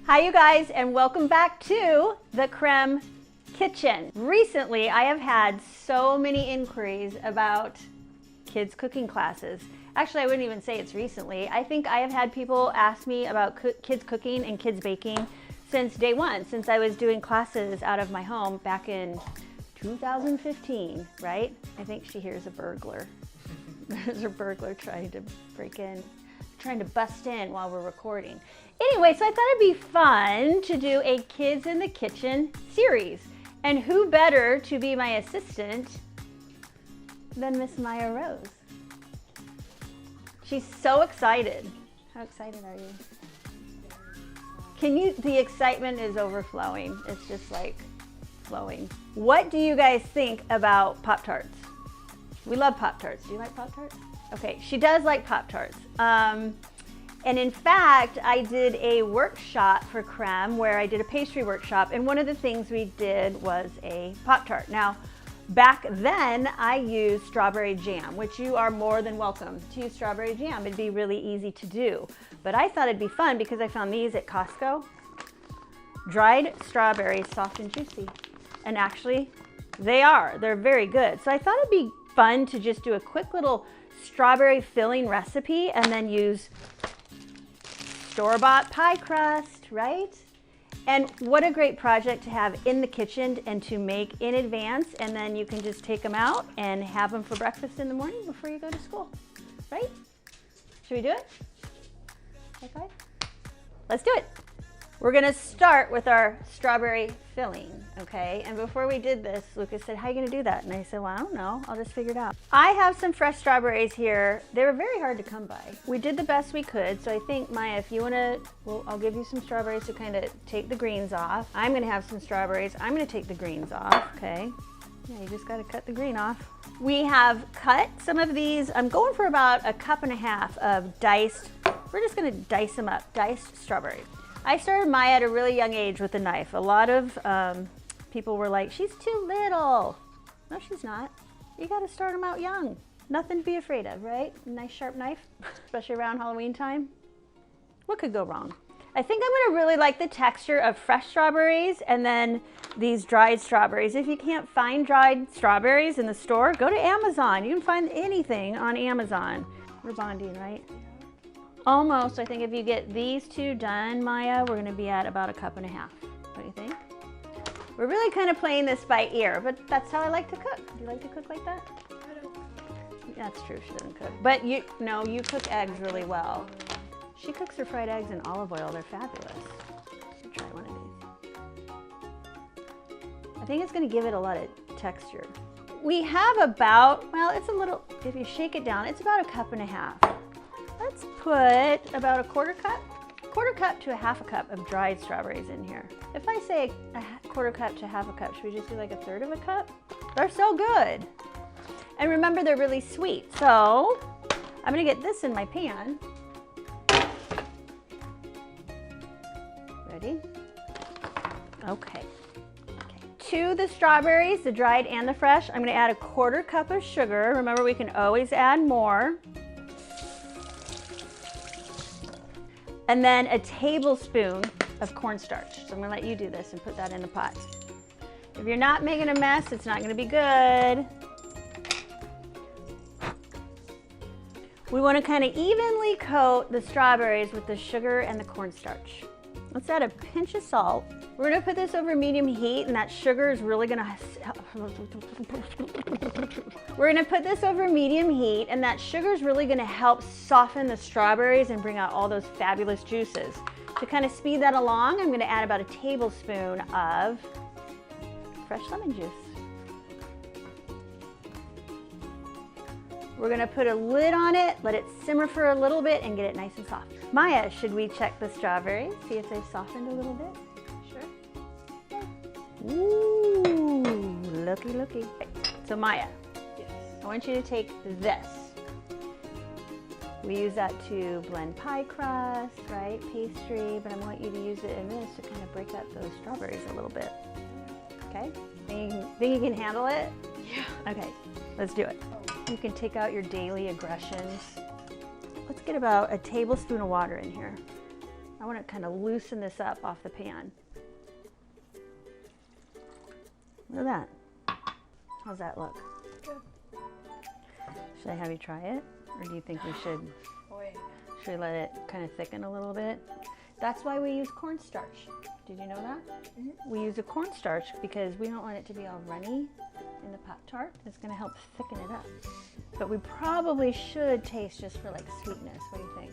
Hi you guys, and welcome back to the Creme kitchen. Recently, I have had so many inquiries about kids cooking classes. Actually, I wouldn't even say it's recently. I think I have had people ask me about kids cooking and kids baking since day one, since I was doing classes out of my home back in 2015, right? I think she hears a burglar. There's a burglar trying to break in, trying to bust in while we're recording. Anyway, so I thought it'd be fun to do a Kids in the Kitchen series. And who better to be my assistant than Miss Maya Rose? She's so excited. How excited are you? The excitement is overflowing. It's just like flowing. What do you guys think about Pop-tarts? We love Pop-tarts. Do you like Pop-tarts? Okay, she does like Pop-tarts. And in fact, I did a workshop for Creme where I did a pastry workshop, and one of the things we did was a Pop-tart. Now, back then, I used strawberry jam, which you are more than welcome to use strawberry jam. It'd be really easy to do. But I thought it'd be fun because I found these at Costco. Dried strawberries, soft and juicy. And actually, they're very good. So I thought it'd be fun to just do a quick little strawberry filling recipe and then use store-bought pie crust, right? And what a great project to have in the kitchen and to make in advance, and then you can just take them out and have them for breakfast in the morning before you go to school, right? Should we do it? High five? Let's do it. We're gonna start with our strawberry filling, okay? And before we did this, Lucas said, how are you gonna do that? And I said, well, I don't know, I'll just figure it out. I have some fresh strawberries here. They were very hard to come by. We did the best we could, so I think, Maya, if you wanna, I'll give you some strawberries to kind of take the greens off. I'm gonna have some strawberries. I'm gonna take the greens off, okay? Yeah, you just gotta cut the green off. We have cut some of these. I'm going for about 1.5 cups of diced, we're just gonna dice them up, diced strawberries. I started Maya at a really young age with a knife. A lot of people were like, she's too little. No, she's not. You gotta start them out young. Nothing to be afraid of, right? A nice sharp knife, especially around Halloween time. What could go wrong? I think I'm gonna really like the texture of fresh strawberries and then these dried strawberries. If you can't find dried strawberries in the store, go to Amazon. You can find anything on Amazon. We're bonding, right? Almost. I think if you get these two done, Maya, we're gonna be at about 1.5 cups. What do you think? We're really kind of playing this by ear, but that's how I like to cook. Do you like to cook like that? I don't cook. That's true, she doesn't cook. But you cook eggs really well. She cooks her fried eggs in olive oil. They're fabulous. Should try one of these. I think it's gonna give it a lot of texture. We have about, well, it's a little, if you shake it down, it's about 1.5 cups. Let's put about 1/4 cup to 1/2 cup of dried strawberries in here. If I say 1/4 cup to 1/2 cup, should we just do like 1/3 cup? They're so good. And remember, they're really sweet. So I'm gonna get this in my pan. Ready? Okay. To the strawberries, the dried and the fresh, I'm gonna add 1/4 cup of sugar. Remember, we can always add more. And then a tablespoon of cornstarch. So I'm gonna let you do this and put that in the pot. If you're not making a mess, it's not gonna be good. We wanna kind of evenly coat the strawberries with the sugar and the cornstarch. Let's add a pinch of salt. We're gonna put this over medium heat, and that sugar is really gonna, we're gonna put this over medium heat, and that sugar is really gonna help soften the strawberries and bring out all those fabulous juices. To kind of speed that along, I'm gonna add about 1 tablespoon of fresh lemon juice. We're gonna put a lid on it, let it simmer for a little bit, and get it nice and soft. Maya, should we check the strawberries, see if they've softened a little bit? Ooh, looky. So Maya, Yes. I want you to take this. We use that to blend pie crust, right? Pastry, but I want you to use it in this to kind of break up those strawberries a little bit. Okay? Think you can handle it? Yeah. Okay, let's do it. You can take out your daily aggressions. Let's get about 1 tablespoon of water in here. I want to kind of loosen this up off the pan. Look at that. How's that look? Good. Should I have you try it? Or do you think we should? Wait. Should we let it kind of thicken a little bit? That's why we use cornstarch. Did you know that? Mm-hmm. We use a cornstarch because we don't want it to be all runny in the Pop-tart. It's going to help thicken it up. But we probably should taste just for like sweetness. What do you think?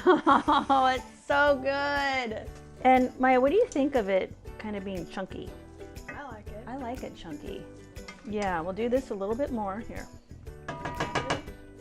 Oh, it's so good. And Maya, what do you think of it kind of being chunky? I like it. I like it chunky. Yeah, we'll do this a little bit more here.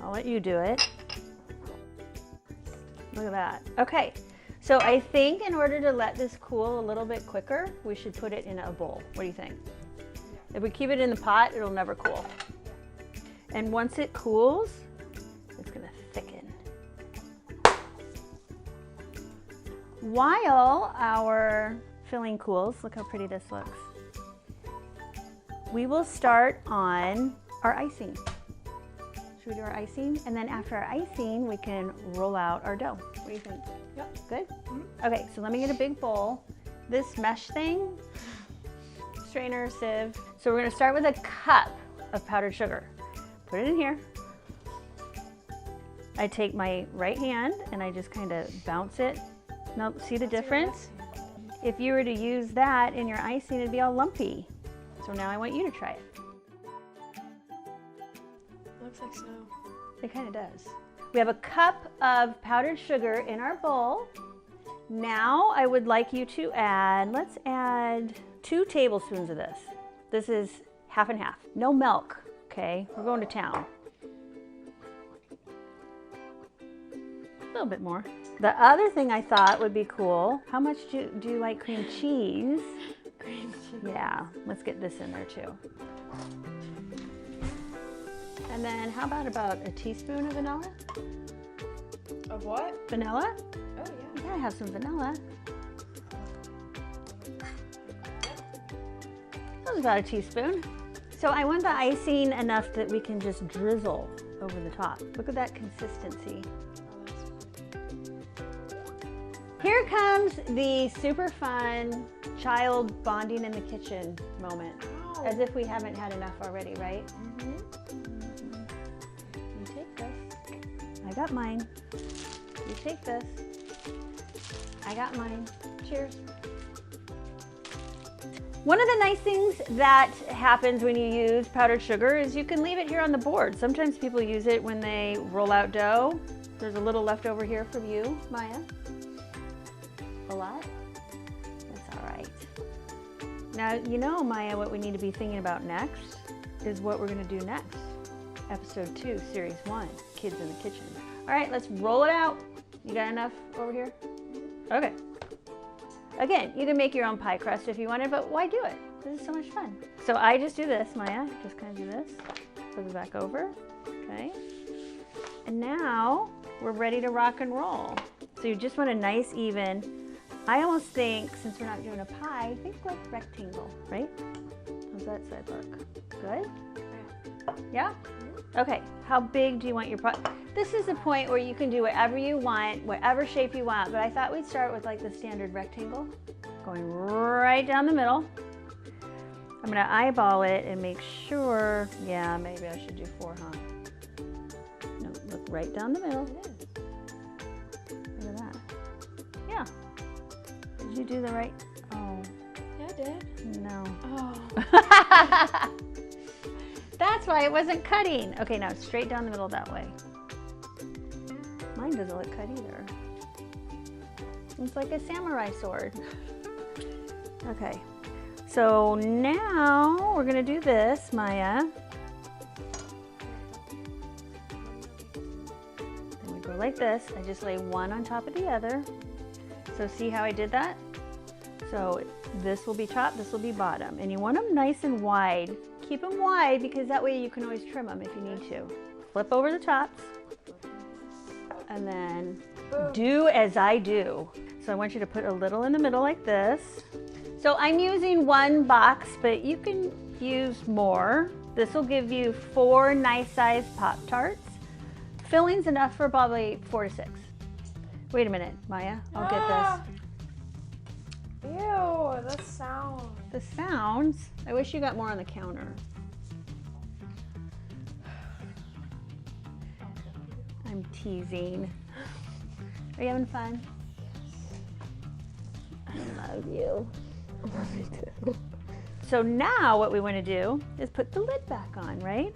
I'll let you do it. Look at that. Okay, so I think in order to let this cool a little bit quicker, we should put it in a bowl. What do you think? If we keep it in the pot, it'll never cool. And once it cools, it's gonna thicken. While our filling cools, look how pretty this looks. We will start on our icing. Should we do our icing? And then after our icing, we can roll out our dough. What do you think? Yep. Good? Mm-hmm. Okay, so let me get a big bowl. This mesh thing, strainer, sieve. So we're gonna start with a cup of powdered sugar. Put it in here. I take my right hand and I just kind of bounce it. Now, see the difference? If you were to use that in your icing, it'd be all lumpy. So now I want you to try it. Looks like snow. It kind of does. We have a cup of powdered sugar in our bowl. Now I would like you to add, let's add 2 tablespoons of this. This is half and half. No milk, okay? We're going to town. A little bit more. The other thing I thought would be cool, how much do you like cream cheese? Cream cheese. Yeah, let's get this in there too. And then how about a teaspoon of vanilla? Of what? Vanilla? Oh yeah. You gotta have some vanilla. That was about a teaspoon. So I want the icing enough that we can just drizzle over the top. Look at that consistency. Here comes the super fun child bonding in the kitchen moment. Oh. As if we haven't had enough already, right? Mm-hmm. You take this. I got mine. You take this. I got mine. Cheers. One of the nice things that happens when you use powdered sugar is you can leave it here on the board. Sometimes people use it when they roll out dough. There's a little left over here from you, Maya. A lot? That's all right. Now, you know, Maya, what we need to be thinking about next is what we're gonna do next. Episode 2, Series 1, Kids in the Kitchen. All right, let's roll it out. You got enough over here? Okay. Again, you can make your own pie crust if you wanted, but why do it? This is so much fun. So I just do this, Maya, just kind of do this. Flip it back over, okay? And now we're ready to rock and roll. So you just want a nice even, I almost think, since we're not doing a pie, think like rectangle, right? How's that side look? Good? Yeah? Okay, how big do you want your pie? This is the point where you can do whatever you want, whatever shape you want, but I thought we'd start with like the standard rectangle, going right down the middle. I'm gonna eyeball it and make sure, yeah, maybe I should do 4, huh? No, look right down the middle. Look at that. Yeah. Did you do the right? Oh. Yeah, I did. No. Oh. That's why it wasn't cutting. Okay, now straight down the middle that way. Mine doesn't look cut either. It's like a samurai sword. Okay, so now we're gonna do this, Maya. Then we go like this. I just lay one on top of the other. So see how I did that? So this will be top, this will be bottom. And you want them nice and wide. Keep them wide because that way you can always trim them if you need to. Flip over the tops. And then do as I do. So I want you to put a little in the middle like this. So I'm using 1 box, but you can use more. This will give you 4 nice sized Pop-tarts. Filling's enough for probably 4 to 6. Wait a minute, Maya, I'll get this. Ew, the sound. The sounds? I wish you got more on the counter. I'm teasing. Are you having fun? I love you. Me too. So now what we want to do is put the lid back on, right?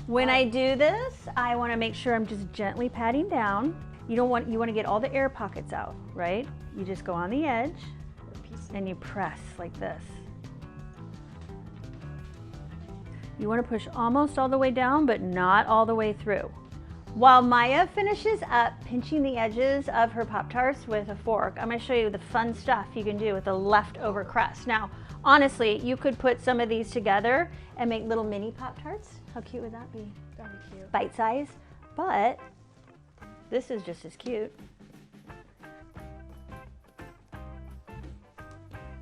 When I do this, I want to make sure I'm just gently patting down. You want to get all the air pockets out, right? You just go on the edge and you press like this. You want to push almost all the way down, but not all the way through. While Maya finishes up pinching the edges of her Pop-tarts with a fork, I'm going to show you the fun stuff you can do with the leftover crust. Now, honestly, you could put some of these together and make little mini Pop-tarts. How cute would that be? That'd be cute. Bite size, but this is just as cute.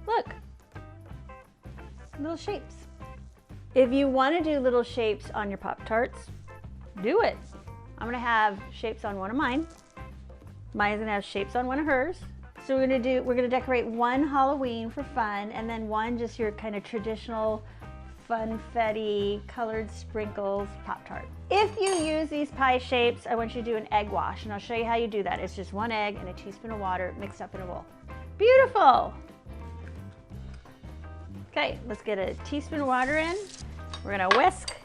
Look, little shapes. If you want to do little shapes on your Pop-tarts, do it. I'm gonna have shapes on one of mine. Maya's gonna have shapes on one of hers. So we're gonna decorate one Halloween for fun, and then one just your kind of traditional funfetti colored sprinkles Pop-tart. If you use these pie shapes, I want you to do an egg wash, and I'll show you how you do that. It's just 1 egg and a teaspoon of water mixed up in a bowl. Beautiful. Okay, let's get a teaspoon of water in. We're gonna whisk.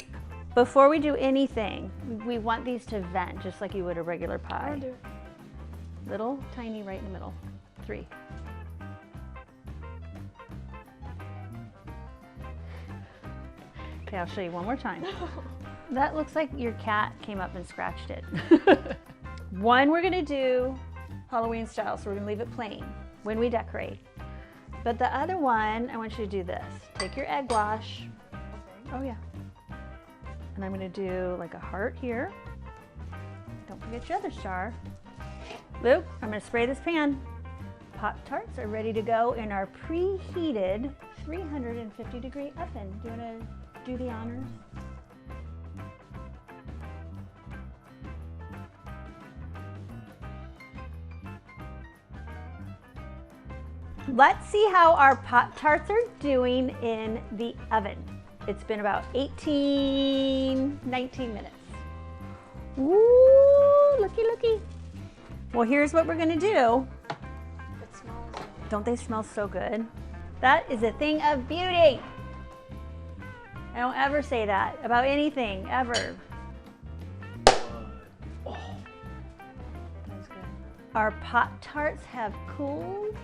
Before we do anything, we want these to vent just like you would a regular pie. I'll do it. Little, tiny, right in the middle. 3. Okay, I'll show you one more time. That looks like your cat came up and scratched it. One we're gonna do Halloween style, so we're gonna leave it plain when we decorate. But the other one, I want you to do this. Take your egg wash. Oh yeah. And I'm gonna do like a heart here. Don't forget your other star. Luke, I'm gonna spray this pan. Pop-tarts are ready to go in our preheated 350-degree oven. Do you wanna do the honors? Let's see how our Pop-tarts are doing in the oven. It's been about 19 minutes. Ooh, looky, looky. Well, here's what we're gonna do. It smells. Don't they smell so good? That is a thing of beauty. I don't ever say that about anything, ever. Oh, that's good. Our Pop-tarts have cooled.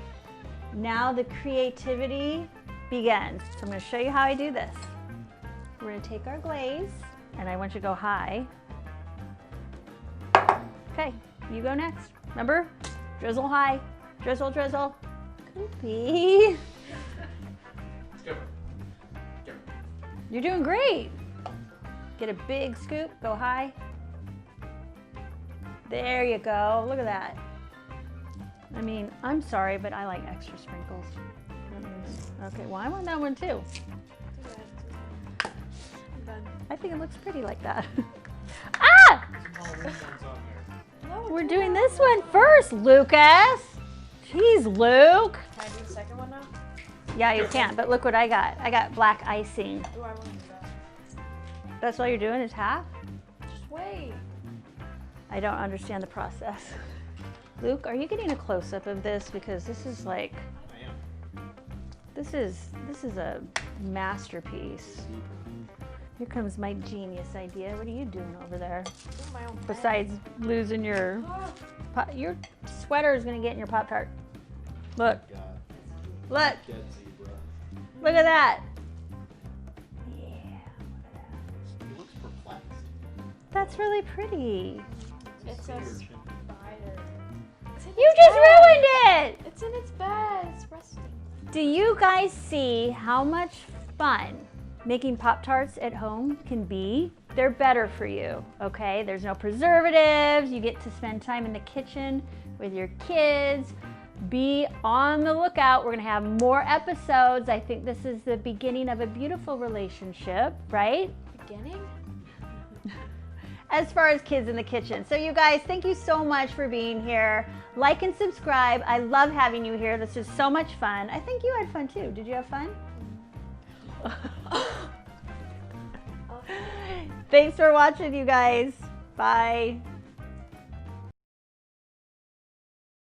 Now the creativity begins. So I'm gonna show you how I do this. We're gonna take our glaze, and I want you to go high. Okay, you go next. Remember? Drizzle high, drizzle, drizzle. Koopy. You're doing great. Get a big scoop, go high. There you go, look at that. I mean, I'm sorry, but I like extra sprinkles. Okay, well, I want that one too. I think it looks pretty like that. Ah! No, We're doing this one first, Lucas. Jeez, Luke. Can I do the second one now? Yeah, you can, but look what I got. I got black icing. Ooh, I want to do that. That's all you're doing is half? Just wait. I don't understand the process. Luke, are you getting a close-up of this? Because this is like, this is a masterpiece. Here comes my genius idea. What are you doing over there? Do my own thing. Besides losing your sweater is gonna get in your Pop-tart. Look, look, look at that. Yeah, look at that. He looks perplexed. That's really pretty. It's a spider. You just ruined it! It's in its bed. It's resting. Do you guys see how much fun making Pop-tarts at home can be? They're better for you, okay? There's no preservatives. You get to spend time in the kitchen with your kids. be on the lookout. We're gonna have more episodes. I think this is the beginning of a beautiful relationship, right? Beginning? As far as kids in the kitchen. So you guys, thank you so much for being here. Like and subscribe. I love having you here. This is so much fun. I think you had fun too. Did you have fun? Thanks for watching, you guys. Bye.